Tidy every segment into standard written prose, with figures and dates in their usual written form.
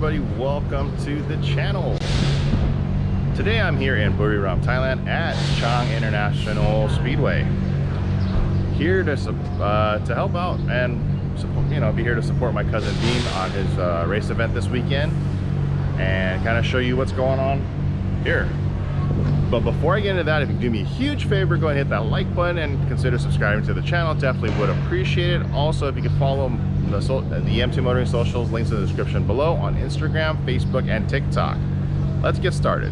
everybody, welcome to the channel. Today I'm here in Buriram, Thailand at Chang International Speedway. Here to help out and support, be here to support my cousin Beam on his race event this weekend and kind of show you what's going on here. But before I get into that, if you can do me a huge favor, go ahead and hit that like button and consider subscribing to the channel. Definitely would appreciate it. Also, if you could follow the M2 Motoring socials, links in the description below on Instagram, Facebook, and TikTok. Let's get started.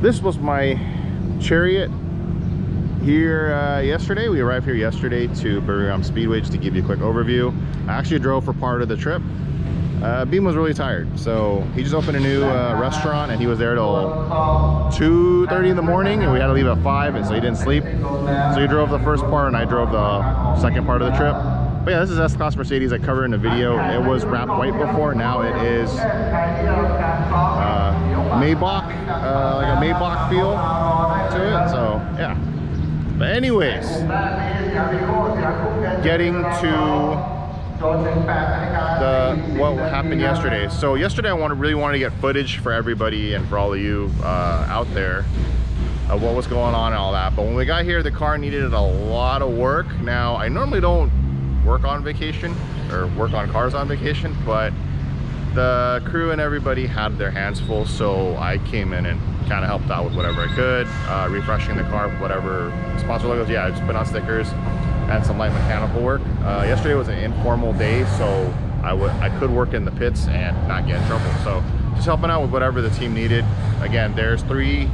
This was my chariot here yesterday. We arrived here yesterday to Buriram Speedway. Just to give you a quick overview, I actually drove for part of the trip. Beam was really tired, so he just opened a new restaurant and he was there till 2:30 in the morning, and we had to leave at 5, and so he didn't sleep. So he drove the first part and I drove the second part of the trip. But yeah, this is S-Class Mercedes I covered in the video. It was wrapped white before, now it is Maybach, like a Maybach feel to it, so yeah. But anyways, getting to what happened yesterday. So yesterday I really wanted to get footage for everybody and for all of you out there of what was going on and all that. But when we got here, the car needed a lot of work. Now I normally don't work on vacation or work on cars on vacation, but the crew and everybody had their hands full, so I came in and kind of helped out with whatever I could, refreshing the car with whatever sponsor logos. Yeah, I just put on stickers and some light mechanical work. Yesterday was an informal day, so I could work in the pits and not get in trouble. So just helping out with whatever the team needed. Again, there's three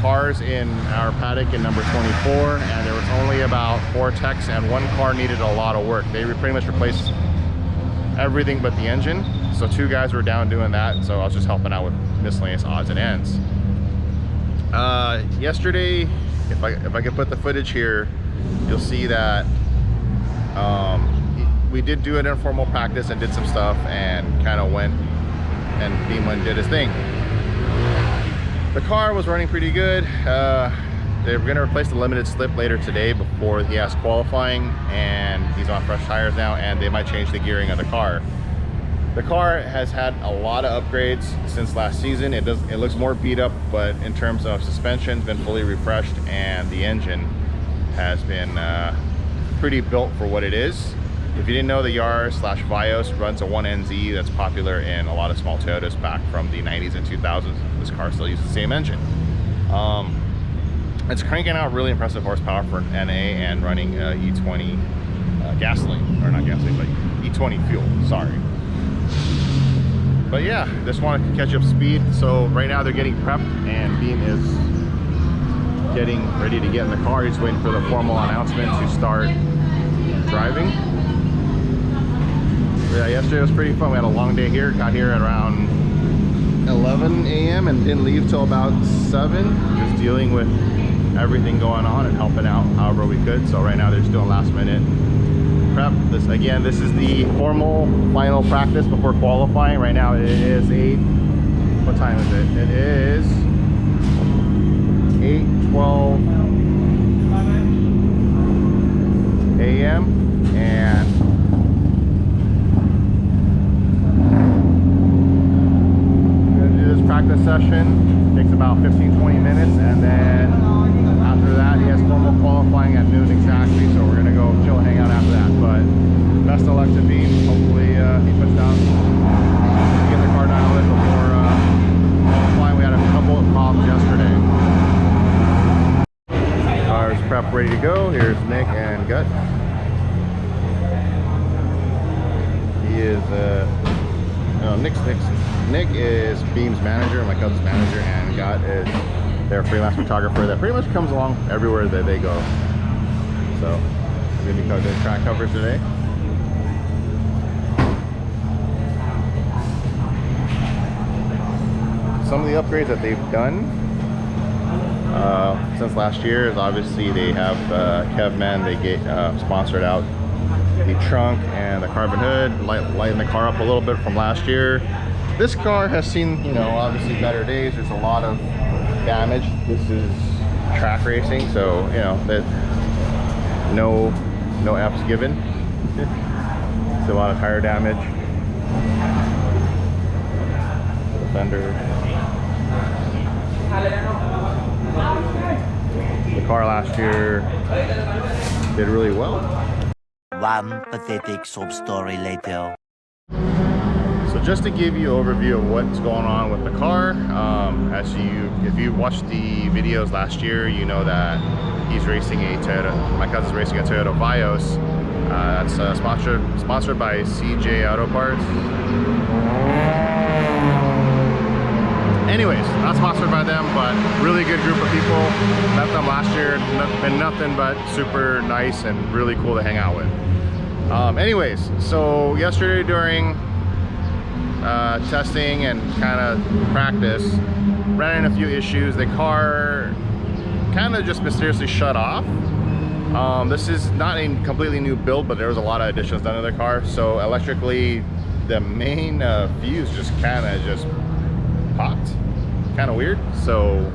cars in our paddock in number 24, and there was only about 4 techs, and one car needed a lot of work. They pretty much replaced everything but the engine, so 2 guys were down doing that, so I was just helping out with miscellaneous odds and ends. Yesterday, if I could put the footage here, you'll see that we did do an informal practice and did some stuff and kind of went and Beam went and did his thing. The car was running pretty good. They're going to replace the limited slip later today before he has qualifying, and he's on fresh tires now, and they might change the gearing of the car. The car has had a lot of upgrades since last season. It looks more beat up, but in terms of suspension, it's been fully refreshed, and the engine has been pretty built for what it is. If you didn't know, the Yaris/Vios runs a 1NZ that's popular in a lot of small Toyotas back from the 90s and 2000s. This car still uses the same engine. It's cranking out really impressive horsepower for an NA and running E20 gasoline, or not gasoline, but E20 fuel, sorry. But yeah, just wanted to catch up speed. So right now they're getting prepped, and Beam is getting ready to get in the car. He's waiting for the formal announcement to start driving. Yeah, yesterday was pretty fun. We had a long day here. Got here at around 11 a.m. and didn't leave till about 7, just dealing with everything going on and helping out however we could. So right now they're just doing last minute prep. This is the formal final practice before qualifying. Right now it is what time is it? It is 8:12 a.m. and practice session. Takes about 15-20 minutes, and then after that he has formal qualifying at noon exactly, so we're gonna go chill and hang out after that. But best of luck to Beam. Hopefully he puts down to get the car down a little before qualifying. We had a couple of problems yesterday. Car's prep ready to go. Here's Nick and Gut. He is Nick is Beam's manager, my cousin's manager, and Gut is their freelance photographer that pretty much comes along everywhere that they go. So we're going to be doing track covers today. Some of the upgrades that they've done since last year is obviously they have Kevman. They sponsored out the trunk and the carbon hood, lighten the car up a little bit from last year. This car has seen, obviously better days. There's a lot of damage. This is track racing, so no F's given. It's a lot of tire damage. fender. The car last year did really well. One pathetic sob story later. So just to give you an overview of what's going on with the car, if you watched the videos last year, you know that he's racing a Toyota. My cousin's racing a Toyota Vios. That's sponsored by CJ Auto Parts. Anyways, not sponsored by them, but really good group of people. Met them last year. Been nothing but super nice and really cool to hang out with. Anyways, so yesterday during testing and kind of practice, ran into a few issues. The car kind of just mysteriously shut off. This is not a completely new build, but there was a lot of additions done to the car. So electrically, the main fuse just kind of popped. Kind of weird. So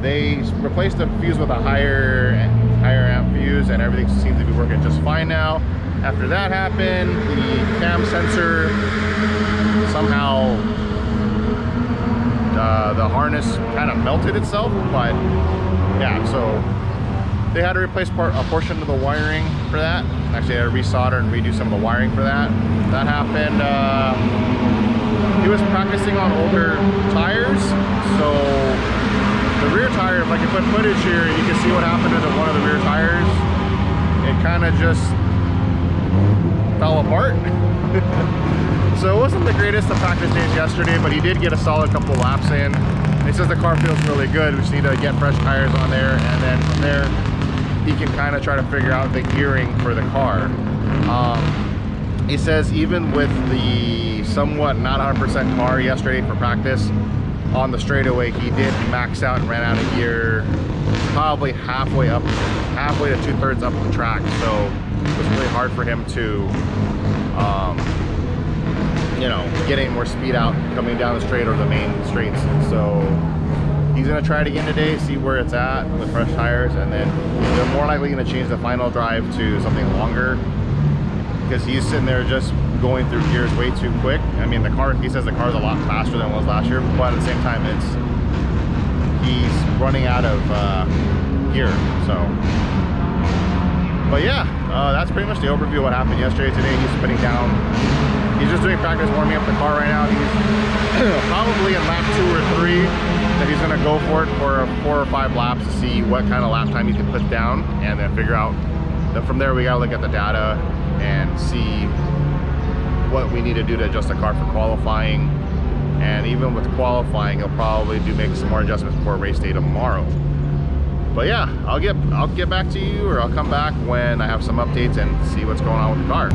they replaced the fuse with a higher amp fuse, and everything seems to be working just fine now. After that happened, the cam sensor somehow the harness kind of melted itself, but yeah, so they had to replace a portion of the wiring for that. Actually, they had to resolder and redo some of the wiring for that. That happened. He was practicing on older tires, so the rear tire, if I can put footage here, you can see what happened to one of the rear tires. It kind of just fell apart. So it wasn't the greatest of practice days yesterday, but he did get a solid couple laps in. He says the car feels really good. We just need to get fresh tires on there, and then from there he can kind of try to figure out the gearing for the car. He says even with the somewhat not 100% car yesterday for practice on the straightaway, he did max out and ran out of gear probably halfway to 2/3 up the track. So it was really hard for him to you know, get any more speed out coming down the straight or the main straights. So he's gonna try it again today, see where it's at with fresh tires, and then they're more likely gonna change the final drive to something longer, because he's sitting there just going through gears way too quick. I mean, the car, he says the car's a lot faster than it was last year, but at the same time, he's running out of gear. So, but yeah, that's pretty much the overview of what happened yesterday. Today, he's spinning down. He's just doing practice warming up the car right now. He's probably in lap 2 or 3 that he's gonna go for it for 4 or 5 laps to see what kind of lap time he can put down, and then figure out that from there we gotta look at the data and see what we need to do to adjust the car for qualifying. And even with qualifying, he'll probably make some more adjustments before race day tomorrow. But yeah, I'll get back to you, or I'll come back when I have some updates and see what's going on with the car.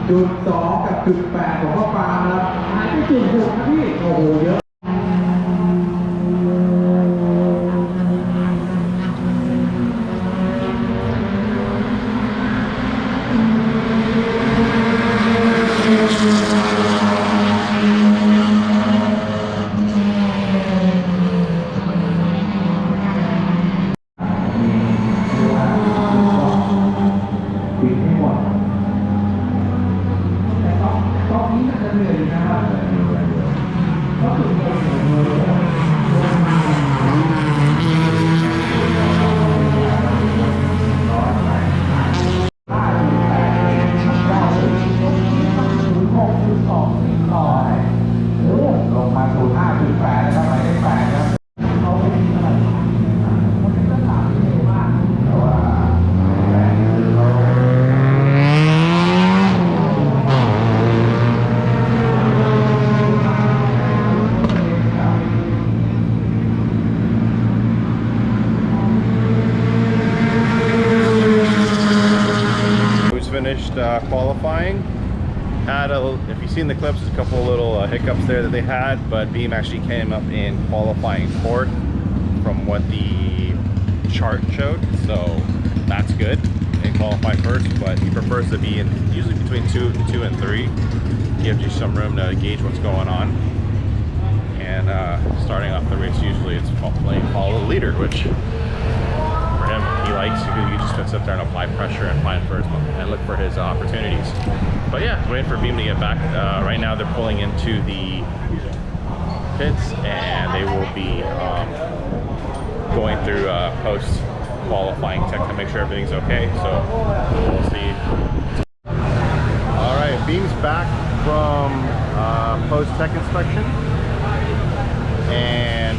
.2 กับ.8ของพ่อปาครับหายไป.6ครับพี่โอ้โหเยอะเหนื่อยนะครับเพราะจุด qualifying. Had if you've seen the clips, there's a couple of little hiccups there that they had, but Beam actually came up in qualifying fourth from what the chart showed, so that's good. They qualify first, but he prefers to be in usually between two and 3. Gives you some room to gauge what's going on. And starting off the race, usually it's playing follow the leader, which for him, he likes. You just sit there and apply pressure and find first and look for his opportunities. But yeah, waiting for Beam to get back. Right now they're pulling into the pits, and they will be going through post qualifying check to make sure everything's okay. So we'll see. All right, Beam's back from post tech inspection, and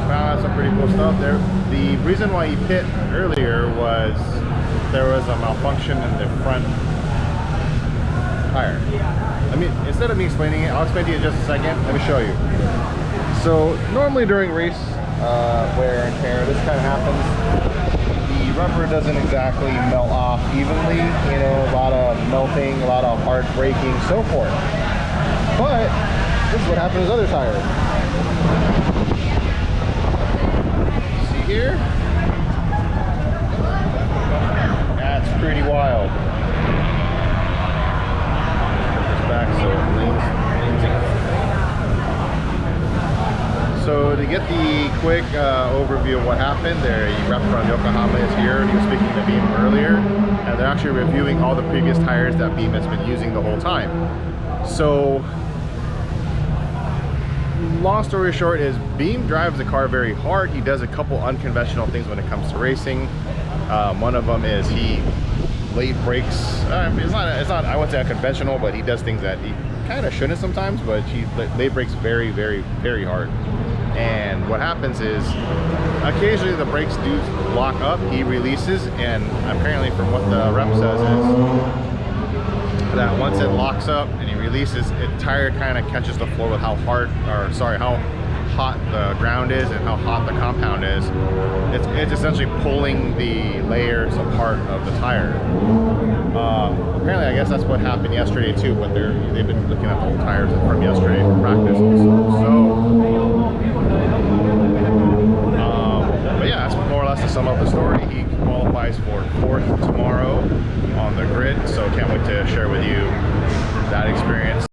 found out some pretty cool stuff there. The reason why he pit earlier was there was a malfunction in the front tire. I mean, instead of me explaining it, I'll explain to you in just a second. Let me show you. So normally during race wear and tear, this kind of happens. The rubber doesn't exactly melt off evenly, you know, a lot of melting, a lot of hard braking, so forth. But this is what happens with other tires. See here? That's pretty wild. Put this back so it leans. So to get the quick overview of what happened, the rep from Yokohama is here. He was speaking to Beam earlier, and they're actually reviewing all the previous tires that Beam has been using the whole time. So long story short is Beam drives the car very hard. He does a couple unconventional things when it comes to racing. One of them is he late brakes. It's not I wouldn't say unconventional, but he does things that he kind of shouldn't sometimes, but he late brakes very, very, very hard. And what happens is occasionally the brakes do lock up, he releases, and apparently from what the rep says is that once it locks up and he releases, the tire kind of catches the floor with how hot the ground is and how hot the compound is. It's essentially pulling the layers apart of the tire. Apparently, I guess that's what happened yesterday too, but they've been looking at the old tires from yesterday for practice also. But yeah, that's more or less to sum up the story. He qualifies for 4th tomorrow on the grid, so can't wait to share with you that experience.